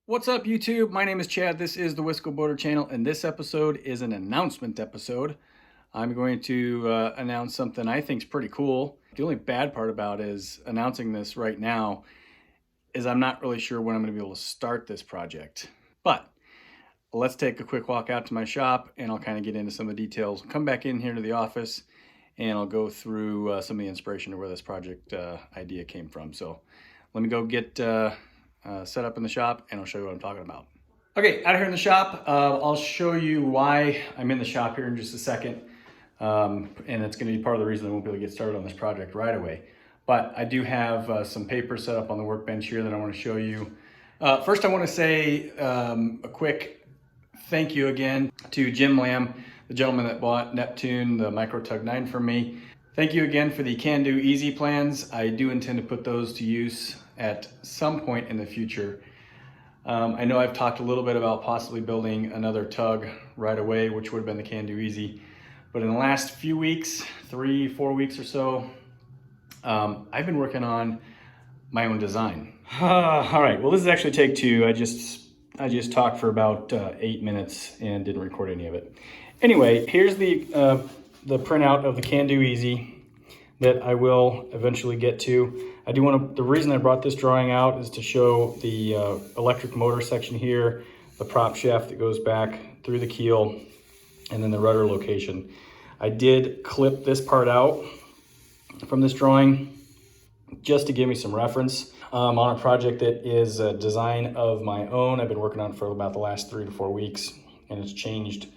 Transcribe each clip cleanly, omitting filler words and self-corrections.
What's up, YouTube? My name is Chad. This is the Whistleblower channel, and this episode is an announcement episode. I'm going to announce something I think is pretty cool. The only bad part about is announcing this right now is I'm not really sure when I'm going to be able to start this project. But let's take a quick walk out to my shop, and I'll kind of get into some of the details. Come back in here to the office, and I'll go through some of the inspiration of where this project idea came from. So let me go get set up in the shop, and I'll show you what I'm talking about. Okay, out here in the shop, I'll show you why I'm in the shop here in just a second. And it's going to be part of the reason I won't be able to get started on this project right away. But I do have some papers set up on the workbench here that I want to show you. First, I want to say a quick thank you again to Jim Lamb, the gentleman that bought Nep'Toon, the Micro Tug 9 from me. Thank you again for the Can-Do Easy plans. I do intend to put those to use at some point in the future. I know I've talked a little bit about possibly building another tug right away, which would have been the Can-Do Easy. But in the last few weeks, 3-4 weeks or so, I've been working on my own design. All right, well, this is actually take two. I just talked for about 8 minutes and didn't record any of it. Anyway, here's the printout of the Can-Do Easy that I will eventually get to. I do want to, the reason I brought this drawing out is to show the electric motor section here, the prop shaft that goes back through the keel, and then the rudder location. I did clip this part out from this drawing just to give me some reference on a project that is a design of my own. I've been working on it for about the last 3 to 4 weeks, and it's changed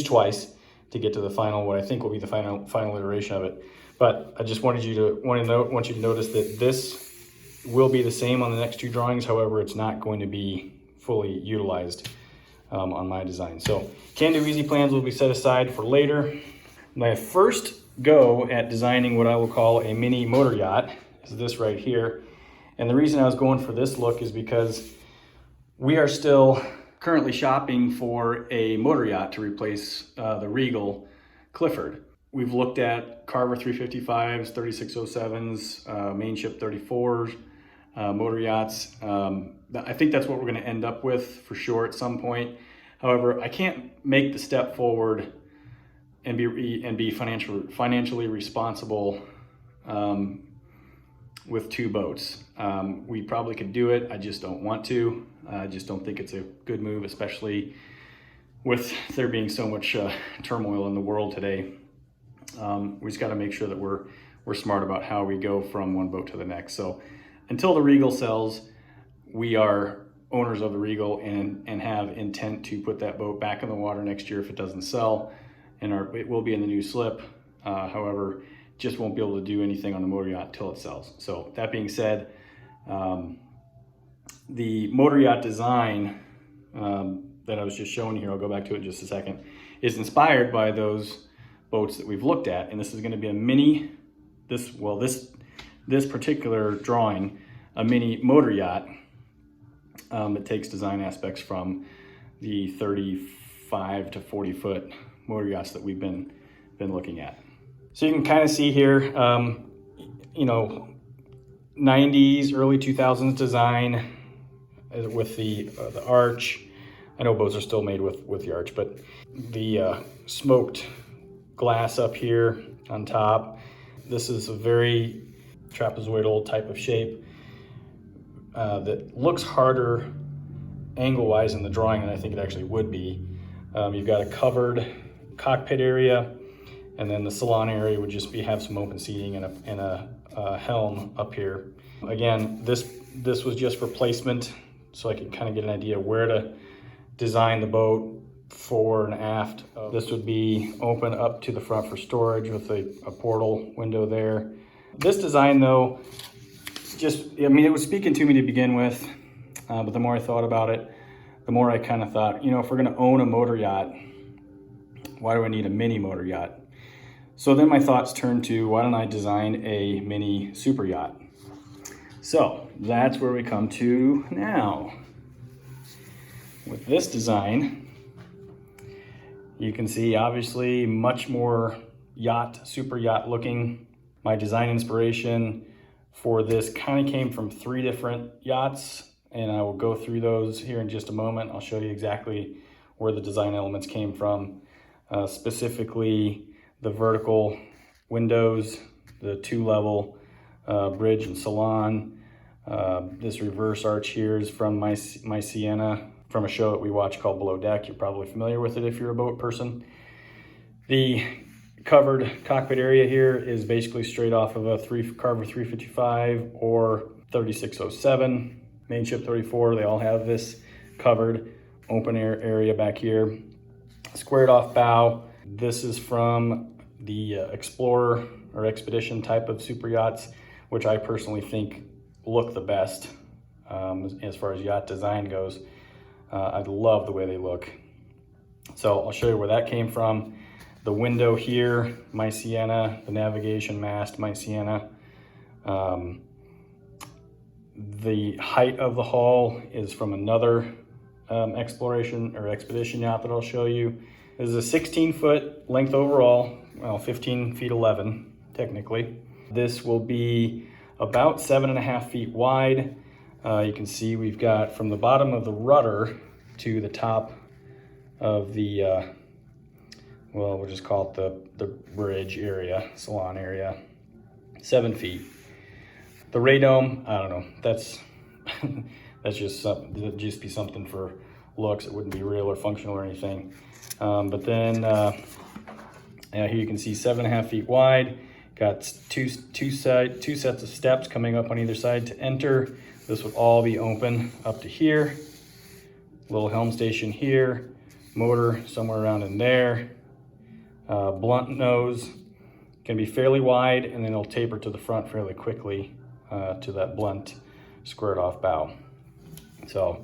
twice to get to the final, what I think will be the final iteration of it. But I just want you to notice that this will be the same on the next two drawings. However, it's not going to be fully utilized on my design. So Can-Do Easy plans will be set aside for later. My first go at designing what I will call a mini motor yacht is this right here. And the reason I was going for this look is because we are still currently shopping for a motor yacht to replace the Regal Clifford. We've looked at Carver 355s, 3607s, Mainship 34s, motor yachts. I think that's what we're going to end up with for sure at some point. However, I can't make the step forward and be financially responsible with two boats. We probably could do it. I just don't want to. I just don't think it's a good move, especially with there being so much turmoil in the world today. We just got to make sure that we're smart about how we go from one boat to the next. So until the Regal sells, we are owners of the Regal and have intent to put that boat back in the water next year if it doesn't sell, and it will be in the new slip. However, just won't be able to do anything on the motor yacht until it sells. So that being said, the motor yacht design that I was just showing here, I'll go back to it in just a second, is inspired by those boats that we've looked at. And this is going to be a mini, this particular drawing, a mini motor yacht that takes design aspects from the 35 to 40 foot motor yachts that we've been looking at. So you can kind of see here, you know, 90s, early 2000s design with the arch. I know boats are still made with the arch, but the smoked glass up here on top. This is a very trapezoidal type of shape that looks harder angle-wise in the drawing than I think it actually would be. You've got a covered cockpit area, and then the salon area would just have some open seating and a helm up here. Again, this was just for placement, so I could kind of get an idea where to design the boat fore and aft. This would be open up to the front for storage with a portal window there. This design though, it was speaking to me to begin with, but the more I thought about it, the more I kind of thought, you know, if we're gonna own a motor yacht, why do I need a mini motor yacht? So then my thoughts turned to, why don't I design a mini super yacht? So that's where we come to now. With this design, you can see obviously much more yacht, super yacht looking. My design inspiration for this kind of came from 3 different yachts and I will go through those here in just a moment. I'll show you exactly where the design elements came from, specifically the vertical windows, the 2-level bridge and salon. This reverse arch here is from my Sienna, from a show that we watch called Below Deck. You're probably familiar with it if you're a boat person. The covered cockpit area here is basically straight off of a Carver 355 or 3607. Mainship 34, they all have this covered open air area back here. Squared off bow. This is from the Explorer or Expedition type of super yachts, which I personally think look the best as far as yacht design goes. I love the way they look. So I'll show you where that came from. The window here, my Sienna, the navigation mast, my Sienna. The height of the hull is from another exploration or expedition yacht that I'll show you. This is a 16-foot length overall, well, 15 feet 11 technically. This will be about 7.5 feet wide. You can see we've got from the bottom of the rudder to the top of the well, we'll just call it the bridge area, salon area, 7 feet. The radome, I don't know, that's just something, that'd just be something for looks. It wouldn't be real or functional or anything. But then here you can see 7.5 feet wide. Got two sets of steps coming up on either side to enter. This would all be open up to here. Little helm station here, motor somewhere around in there. Blunt nose can be fairly wide, and then it'll taper to the front fairly quickly to that blunt squared off bow. So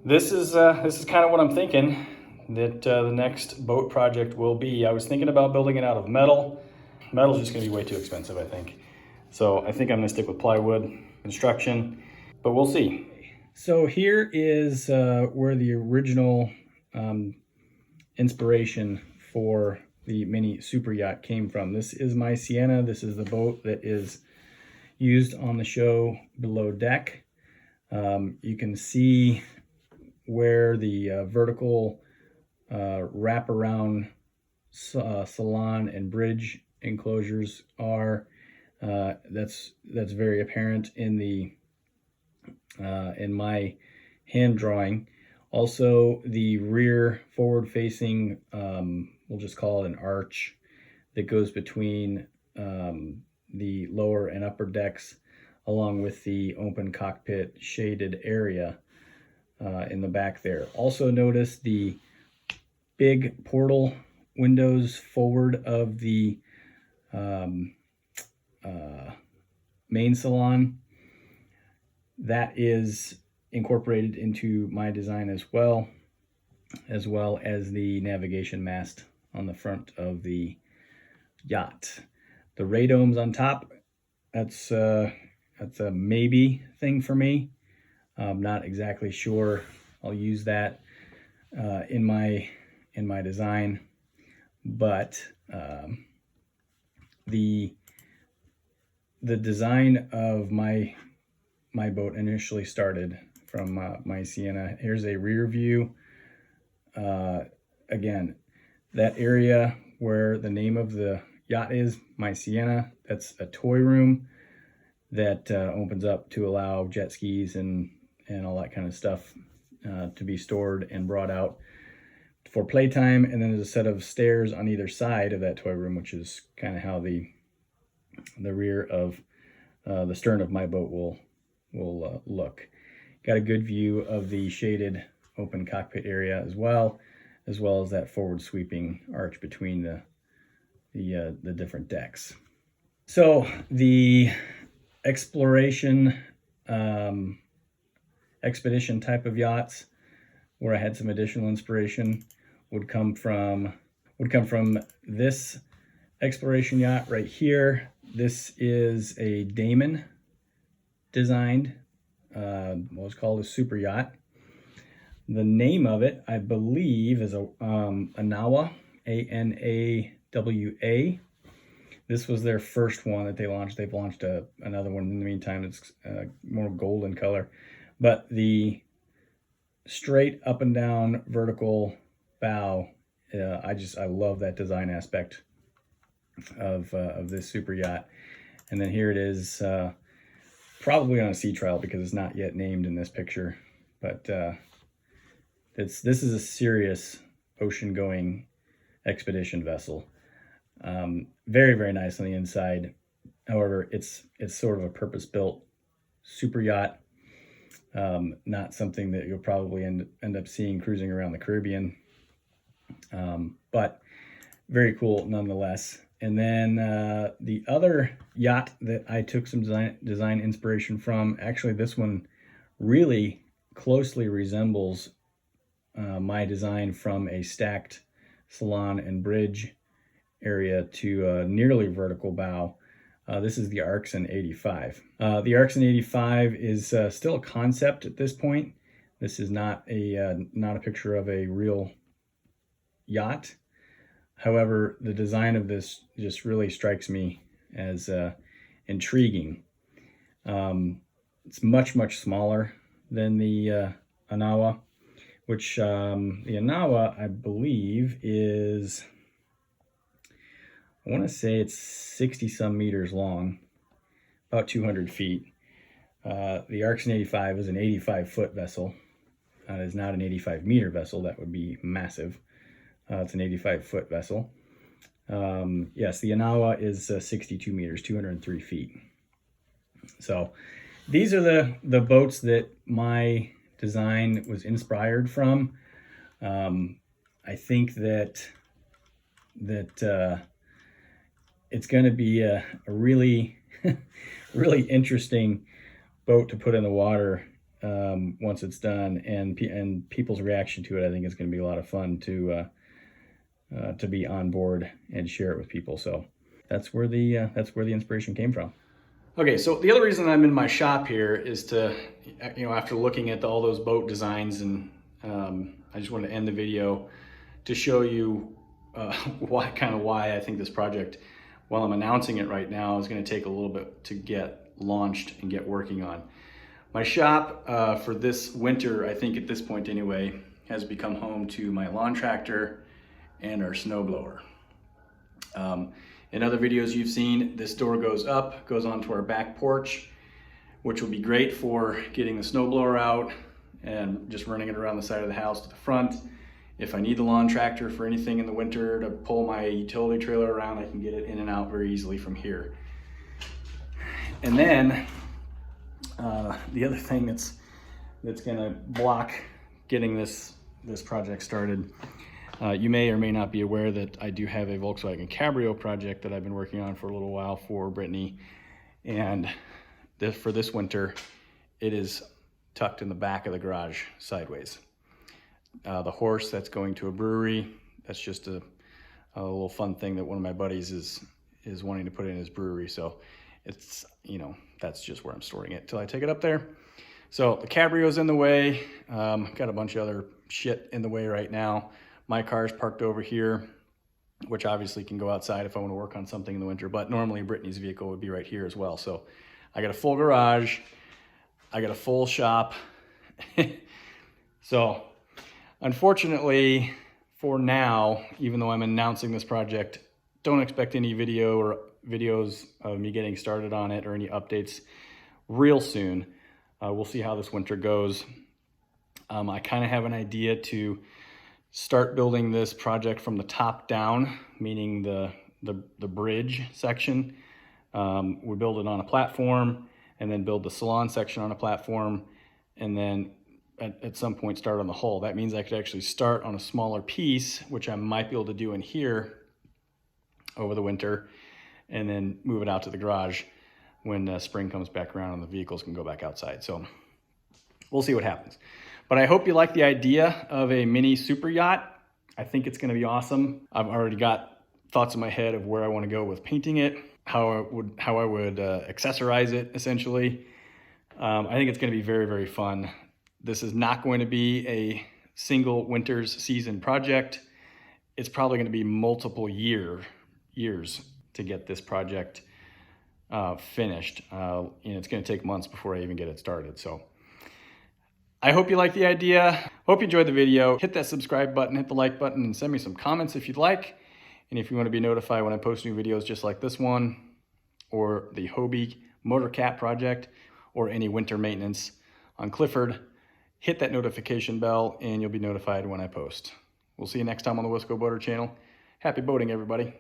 this is kind of what I'm thinking that the next boat project will be. I was thinking about building it out of metal. Metal's just gonna be way too expensive, I think. So I think I'm gonna stick with plywood construction, but we'll see. So here is where the original inspiration for the mini super yacht came from. This is my Sienna. This is the boat that is used on the show Below Deck. You can see where the vertical wraparound salon and bridge enclosures are. That's very apparent in the in my hand drawing. Also, the rear forward-facing, we'll just call it an arch that goes between the lower and upper decks, along with the open cockpit shaded area in the back there. Also notice the big portal windows forward of the main salon. That is incorporated into my design as well as the navigation mast on the front of the yacht. The radomes on top, that's a maybe thing for me. I'm not exactly sure I'll use that in my design, but the design of my boat initially started from my Sienna. Here's a rear view. Again, that area where the name of the yacht is, my Sienna, that's a toy room that opens up to allow jet skis and all that kind of stuff to be stored and brought out for playtime. And then there's a set of stairs on either side of that toy room, which is kind of how the rear of the stern of my boat will look. Got a good view of the shaded open cockpit area as well as that forward sweeping arch between the different decks. So the exploration expedition type of yachts, where I had some additional inspiration, would come from this exploration yacht right here. This is a Damon designed, what's called a super yacht. The name of it, I believe, is a Anawa, A-N-A-W-A. This was their first one that they launched. They've launched another one in the meantime. It's more golden color, But the straight up and down vertical bow, I love that design aspect of this super yacht. And then here it is, probably on a sea trial because it's not yet named in this picture, but this is a serious ocean going expedition vessel. Very, very nice on the inside. However, it's sort of a purpose-built super yacht. Not something that you'll probably end up seeing cruising around the Caribbean, but very cool nonetheless. And then the other yacht that I took some design inspiration from, actually this one really closely resembles my design from a stacked salon and bridge area to a nearly vertical bow. This is the Arxon 85. The Arxon 85 is still a concept at this point. This is not a picture of a real yacht. However, the design of this just really strikes me as intriguing. It's much, much smaller than the Anawa, which the Anawa, I believe, is, I want to say it's 60 some meters long, about 200 feet. The Arxon 85 is an 85-foot vessel. It is not an 85-meter vessel. That would be massive. It's an 85-foot vessel. Yes, the Anawa is 62 meters, 203 feet. So these are the boats that my design was inspired from. I think that it's going to be a really, really interesting boat to put in the water once it's done, and people's reaction to it, I think, is going to be a lot of fun to be on board and share it with people. So that's where the inspiration came from. Okay, so the other reason I'm in my shop here is to, after looking at all those boat designs, and I just wanted to end the video to show you why I think this project, while I'm announcing it right now, is going to take a little bit to get launched and get working on. My shop for this winter, I think at this point anyway, has become home to my lawn tractor and our snowblower. In other videos you've seen, this door goes up, goes onto our back porch, which will be great for getting the snowblower out and just running it around the side of the house to the front. If I need the lawn tractor for anything in the winter to pull my utility trailer around, I can get it in and out very easily from here. And then the other thing that's gonna block getting this project started, you may or may not be aware that I do have a Volkswagen Cabrio project that I've been working on for a little while for Brittany, and for this winter, it is tucked in the back of the garage sideways. The horse that's going to a brewery, that's just a little fun thing that one of my buddies is wanting to put in his brewery, so it's, that's just where I'm storing it till I take it up there. So the Cabrio's in the way, got a bunch of other shit in the way right now. My car's parked over here, which obviously can go outside if I want to work on something in the winter, but normally Brittany's vehicle would be right here as well. So I got a full garage, I got a full shop. So unfortunately for now, even though I'm announcing this project, don't expect any videos of me getting started on it or any updates real soon. We'll see how this winter goes. I kind of have an idea to start building this project from the top down, meaning the bridge section. We build it on a platform and then build the salon section on a platform, and then at some point start on the hull. That means I could actually start on a smaller piece, which I might be able to do in here over the winter, and then move it out to the garage when spring comes back around and the vehicles can go back outside. So we'll see what happens. But I hope you like the idea of a mini super yacht. I think it's gonna be awesome. I've already got thoughts in my head of where I wanna go with painting it, how I would accessorize it, essentially. I think it's gonna be very, very fun. This is not going to be a single winter's season project. It's probably gonna be multiple years to get this project finished. It's gonna take months before I even get it started. So I hope you like the idea. Hope you enjoyed the video. Hit that subscribe button, hit the like button, and send me some comments if you'd like. And if you want to be notified when I post new videos just like this one, or the Hobie motor cap project, or any winter maintenance on Clifford, hit that notification bell and you'll be notified when I post. We'll see you next time on the Wisco Boater channel. Happy boating, everybody.